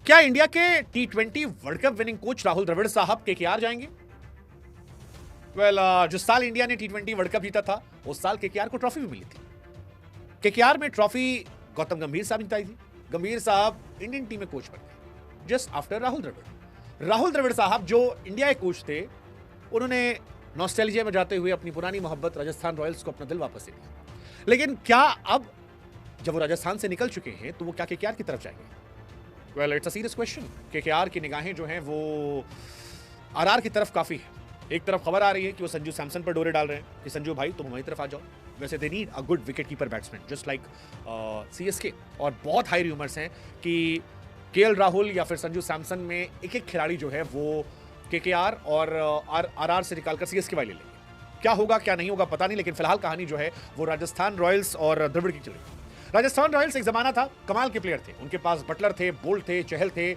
क्या इंडिया के T20 world cup winning coach Rahul Dravid साहब केकेआर जाएंगे? जिस साल इंडिया ने T20 वर्ल्ड कप जीता था उस साल केकेआर को ट्रॉफी भी मिली थी। केकेआर में ट्रॉफी गौतम गंभीर साहब जिताई थी। गंभीर साहब इंडियन टीम में कोच बन गए जस्ट आफ्टर राहुल द्रविड़। राहुल द्रविड़ साहब जो इंडिया के कोच थे, उन्होंने नॉस्टैल्जिया में जाते हुए अपनी पुरानी मोहब्बत राजस्थान रॉयल्स को अपना दिल वापस दे दिया। लेकिन क्या अब जब वो राजस्थान से निकल चुके हैं तो वो क्या केकेआर की तरफ जाएंगे? It's a serious question. KKR की निगाहें जो हैं वो आरआर की तरफ काफी है। एक तरफ खबर आ रही है कि वो संजू सैमसन पर डोरे डाल रहे हैं कि संजू भाई तुम हमारी तरफ आ जाओ। वैसे they need a good wicket keeper batsman just like CSK. और बहुत हाई रूमर्स हैं कि केएल राहुल या फिर संजू सैमसन में एक एक खिलाड़ी जो है वो केकेआर और आरआर से निकालकर सीएसके वाले ले लेंगे। क्या होगा क्या नहीं होगा पता नहीं, लेकिन फिलहाल कहानी जो है वो राजस्थान रॉयल्स और द्रविड़ की चल रही है। राजस्थान रॉयल्स एक जमाना था, कमाल के प्लेयर थे, उनके पास बटलर थे, बोल्ट थे, चहल थे,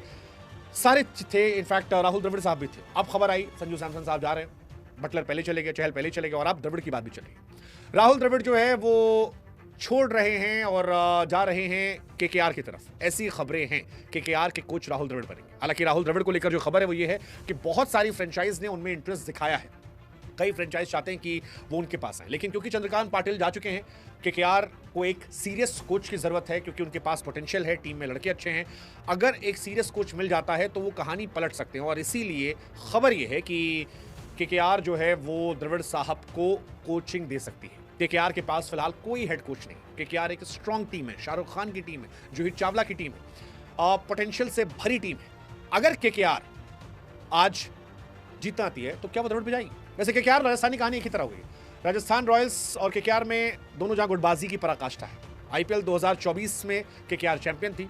सारे थे। इनफैक्ट राहुल द्रविड़ साहब भी थे। अब खबर आई संजू सैमसन साहब जा रहे हैं, बटलर पहले चले गए, चहल पहले चले गए और अब द्रविड़ की बात भी चल रही है। राहुल द्रविड़ जो है वो छोड़ रहे हैं और जा रहे हैं केकेआर की तरफ। ऐसी खबरें हैं केकेआर के कोच राहुल द्रविड़ बनेंगे। हालांकि राहुल द्रविड़ को लेकर जो खबर है वो ये है कि बहुत सारी फ्रेंचाइज ने उनमें इंटरेस्ट दिखाया है। कई फ्रेंचाइज चाहते हैं कि वो उनके पास आए, लेकिन क्योंकि चंद्रकांत पाटिल जा चुके हैं, केकेआर को एक सीरियस कोच की जरूरत है क्योंकि उनके पास पोटेंशियल है, टीम में लड़के अच्छे हैं। अगर एक सीरियस कोच मिल जाता है तो वो कहानी पलट सकते हैं और इसीलिए खबर ये है कि केकेआर जो है वो द्रविड़ साहब को कोचिंग दे सकती है। केकेआर के पास फिलहाल कोई हेड कोच नहीं। केकेआर एक स्ट्रॉन्ग टीम है, शाहरुख खान की टीम है, जूही चावला की टीम है, पोटेंशियल से भरी टीम है। अगर केकेआर आज जीतना आती है तो क्या वो द्रविड़ पे जाएगी? वैसे केकेआर राजस्थानी कहानी एक ही तरह हुई। राजस्थान रॉयल्स और केकेआर में दोनों जहां गुटबाजी की पराकाष्ठा है। आईपीएल 2024 में केकेआर चैंपियन थी,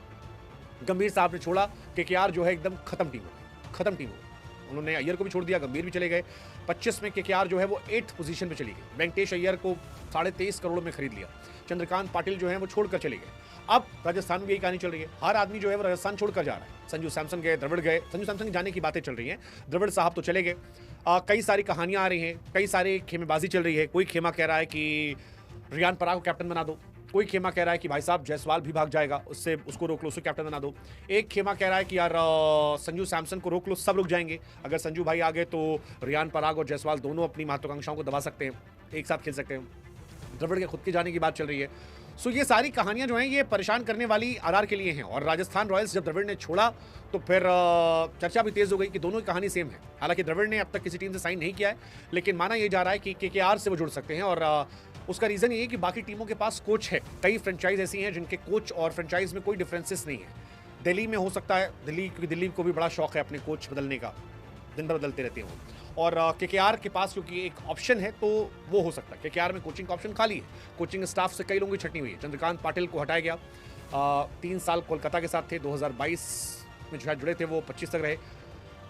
गंभीर साहब ने छोड़ा, केकेआर जो है एकदम खत्म टीम हो गई। उन्होंने अय्यर को भी छोड़ दिया, गंभीर भी चले गए। 25 में केकेआर जो है वो 8th पोजीशन पे चली गई। वेंकटेश अय्यर को 23.5 करोड़ में खरीद लिया। चंद्रकांत पाटिल जो है वो छोड़कर चले गए। अब राजस्थान में यही कहानी चल रही है, हर आदमी जो है वो राजस्थान छोड़कर जा रहा है। संजू सैमसन गए, द्रविड़ गए, संजू सैमसन जाने की बातें चल रही हैं, द्रविड़ साहब तो चले गए। कई सारी कहानियां आ रही हैं, कई सारे खेमेबाजी चल रही है। कोई खेमा कह रहा है कि रियान पराग को कैप्टन बना दो, कोई खेमा कह रहा है कि भाई साहब जायसवाल भी भाग जाएगा, उससे उसको रोक लो, उसको कैप्टन बना दो। एक खेमा कह रहा है कि यार संजू सैमसन को रोक लो, सब रुक जाएंगे। अगर संजू भाई आ गए तो रियान पराग और जायसवाल दोनों अपनी महत्वाकांक्षाओं को दबा सकते हैं, एक साथ खेल सकते हैं। द्रविड़ के खुद के जाने की बात चल रही है। सो ये सारी कहानियां जो हैं ये परेशान करने वाली आरआर के लिए हैं। और राजस्थान रॉयल्स जब द्रविड़ ने छोड़ा तो फिर चर्चा भी तेज हो गई कि दोनों की कहानी सेम है। हालांकि द्रविड़ ने अब तक किसी टीम से साइन नहीं किया है, लेकिन माना यह जा रहा है कि केकेआर से वो जुड़ सकते हैं। और उसका रीजन ये है कि बाकी टीमों के पास कोच है। कई फ्रेंचाइज ऐसी हैं जिनके कोच और फ्रेंचाइज में कोई डिफरेंसेस नहीं है। दिल्ली में हो सकता है, दिल्ली क्योंकि दिल्ली को भी बड़ा शौक है अपने कोच बदलने का, दिन भर बदलते रहते हैं। और केकेआर के पास क्योंकि एक ऑप्शन है तो वो हो सकता है। केकेआर में कोचिंग का ऑप्शन खाली है, कोचिंग स्टाफ से कई लोगों की छटनी हुई है। चंद्रकांत पाटिल को हटाया गया, 3 साल कोलकाता के साथ थे, 2022 में जो है जुड़े थे, वो 25 तक रहे।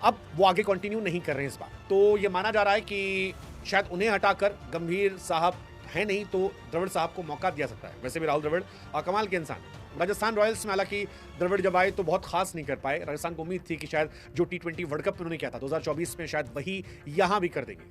अब वो आगे कंटिन्यू नहीं कर रहे हैं इस बार। तो ये माना जा रहा है कि शायद उन्हें हटाकर गंभीर साहब है नहीं तो द्रविड़ साहब को मौका दिया सकता है। वैसे भी राहुल द्रविड़ कमाल के इंसान। राजस्थान रॉयल्स में हालांकि द्रविड़ जब आए तो बहुत खास नहीं कर पाए। राजस्थान को उम्मीद थी कि शायद जो T20 वर्ल्ड कप उन्होंने किया था 2024 में शायद वही यहां भी कर देंगे।